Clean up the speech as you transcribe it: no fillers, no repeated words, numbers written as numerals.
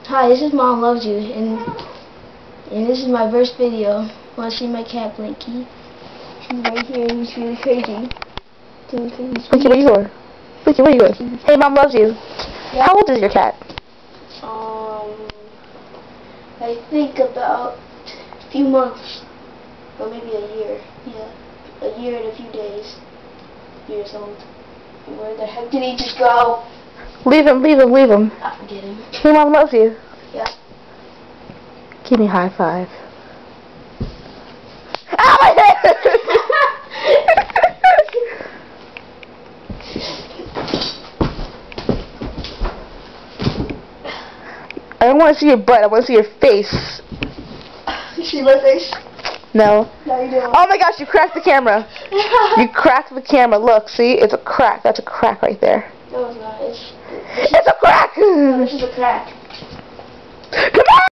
Hi, this is Mom Loves You, and this is my first video. Want to see my cat Blinky? She's right here. He's really crazy. Blinky, where you going? Blinky, where you going? Hey, Mom loves you. Yeah. How old is your cat? I think about a few months, or maybe a year. Yeah, a year and a few days. Years old. Where the heck did he just go? Leave him. I forget him. Hey, Mom loves you. Yeah. Give me a high five. Ow, my head! I don't want to see your butt. I want to see your face. You see my face? No. No, you don't. Oh my gosh, you cracked the camera. You cracked the camera. Look, see? It's a crack. That's a crack right there. No, it's not. It's a crack! No, this is a crack.